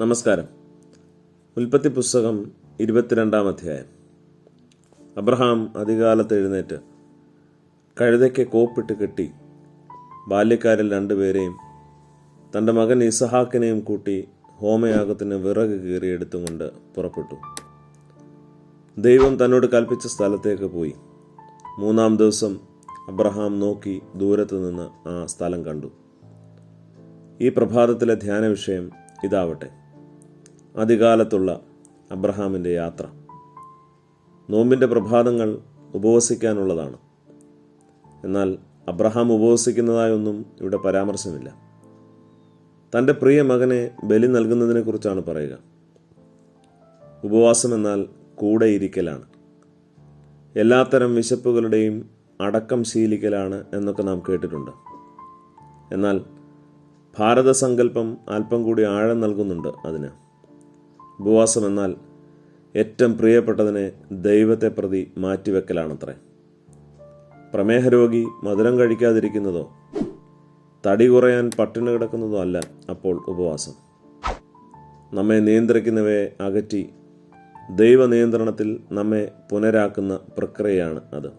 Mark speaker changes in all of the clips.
Speaker 1: നമസ്കാരം. ഉൽപ്പത്തി പുസ്തകം 22-ാം അധ്യായം. അബ്രഹാം അതികാലത്ത് എഴുന്നേറ്റ് കഴുതയ്ക്ക് കോപ്പിട്ട് കെട്ടി ബാല്യക്കാരിൽ 2 പേരെയും തൻ്റെ മകൻ ഇസഹാക്കിനെയും കൂട്ടി ഹോമയാഗത്തിന് വിറക് കീറിയെടുത്തുകൊണ്ട് പുറപ്പെട്ടു. ദൈവം തന്നോട് കൽപ്പിച്ച സ്ഥലത്തേക്ക് പോയി. 3-ാം ദിവസം അബ്രഹാം നോക്കി ദൂരത്തു നിന്ന് ആ സ്ഥലം കണ്ടു. ഈ പ്രഭാതത്തിലെ ധ്യാന വിഷയം ഇതാവട്ടെ: അതികാലത്തുള്ള അബ്രഹാമിൻ്റെ യാത്ര. നോമ്പിൻ്റെ പ്രഭാതങ്ങൾ ഉപവസിക്കാനുള്ളതാണ്. എന്നാൽ അബ്രഹാം ഉപവസിക്കുന്നതായൊന്നും ഇവിടെ പരാമർശമില്ല. തൻ്റെ പ്രിയ മകനെ ബലി നൽകുന്നതിനെക്കുറിച്ചാണ് പറയുക. ഉപവാസം എന്നാൽ കൂടെ ഇരിക്കലാണ്, എല്ലാത്തരം വിശപ്പുകളുടെയും അടക്കം ശീലിക്കലാണ് എന്നൊക്കെ നാം കേട്ടിട്ടുണ്ട്. എന്നാൽ ഭാരതസങ്കല്പം അല്പം കൂടി ആഴം നൽകുന്നുണ്ട് അതിന്. ഉപവാസം എന്നാൽ ഏറ്റവും പ്രിയപ്പെട്ടതിനെ ദൈവത്തെ പ്രതി മാറ്റിവെക്കലാണത്രേ. പ്രമേഹരോഗി മധുരം കഴിക്കാതിരിക്കുന്നതോ തടി കുറയാൻ പട്ടിണി കിടക്കുന്നതോ അല്ല അപ്പോൾ ഉപവാസം. നമ്മെ നിയന്ത്രിക്കുന്നവയെ അകറ്റി ദൈവനിയന്ത്രണത്തിൽ നമ്മെ പുനരാക്കുന്ന പ്രക്രിയയാണ് അത്.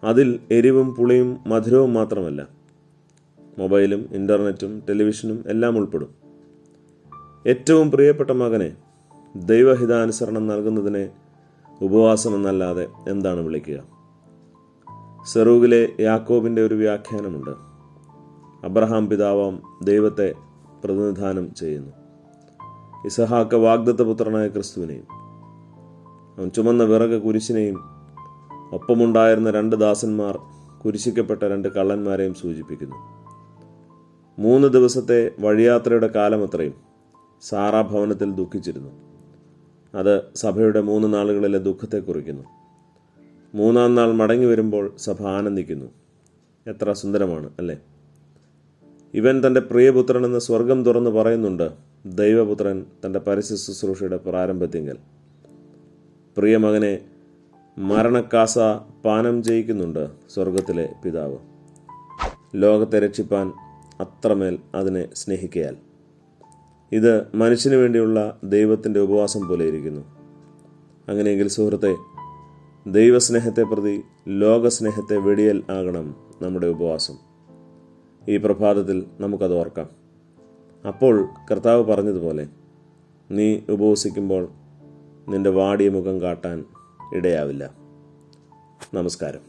Speaker 1: അതിൽ എരിവും പുളിയും മധുരവും മാത്രമല്ല, മൊബൈലും ഇൻ്റർനെറ്റും ടെലിവിഷനും എല്ലാം ഉൾപ്പെടും. ഏറ്റവും പ്രിയപ്പെട്ട മകനെ ദൈവഹിതാനുസരണം നൽകുന്നതിനെ ഉപവാസം എന്നല്ലാതെ എന്താണ് വിളിക്കുക? സെറൂഗിലെ യാക്കോബിൻ്റെ ഒരു വ്യാഖ്യാനമുണ്ട്. അബ്രഹാം പിതാവാം ദൈവത്തെ പ്രതിനിധാനം ചെയ്യുന്നു. ഇസഹാക്ക് വാഗ്ദത്തപുത്രനായ ക്രിസ്തുവിനെയും അവൻ ചുമന്ന വിറക് കുരിശിനെയും ഒപ്പമുണ്ടായിരുന്ന 2 ദാസന്മാർ കുരിശിക്കപ്പെട്ട 2 കള്ളന്മാരെയും സൂചിപ്പിക്കുന്നു. 3 ദിവസത്തെ വഴിയാത്രയുടെ കാലമത്രയും സാറാ ഭവനത്തിൽ ദുഃഖിച്ചിരുന്നു. അത് സഭയുടെ 3 നാളുകളിലെ ദുഃഖത്തെ കുറിക്കുന്നു. 3-ാം നാൾ മടങ്ങി വരുമ്പോൾ സഭ ആനന്ദിക്കുന്നു. എത്ര സുന്ദരമാണ് അല്ലേ? ഇവൻ തൻ്റെ പ്രിയപുത്രനെന്ന് സ്വർഗം തുറന്ന് പറയുന്നുണ്ട് ദൈവപുത്രൻ തൻ്റെ പരസ്യ ശുശ്രൂഷയുടെ പ്രാരംഭത്തിങ്കൽ. പ്രിയമകനെ മരണക്കാസ പാനം ചെയ്യിക്കുന്നുണ്ട് സ്വർഗത്തിലെ പിതാവ്, ലോകത്തെ രക്ഷിപ്പാൻ അത്രമേൽ അതിനെ സ്നേഹിക്കയാൽ. ഇത് മനുഷ്യന് വേണ്ടിയുള്ള ദൈവത്തിൻ്റെ ഉപവാസം പോലെ ഇരിക്കുന്നു. അങ്ങനെയെങ്കിൽ സുഹൃത്തെ, ദൈവസ്നേഹത്തെ പ്രതി ലോകസ്നേഹത്തെ വെടിയൽ ആകണം നമ്മുടെ ഉപവാസം. ഈ പ്രഭാതത്തിൽ നമുക്കത് ഓർക്കാം. അപ്പോൾ കർത്താവ് പറഞ്ഞതുപോലെ നീ ഉപവസിക്കുമ്പോൾ നിന്റെ വാടിയ മുഖം കാട്ടാൻ ഇടയാവില്ല. നമസ്കാരം.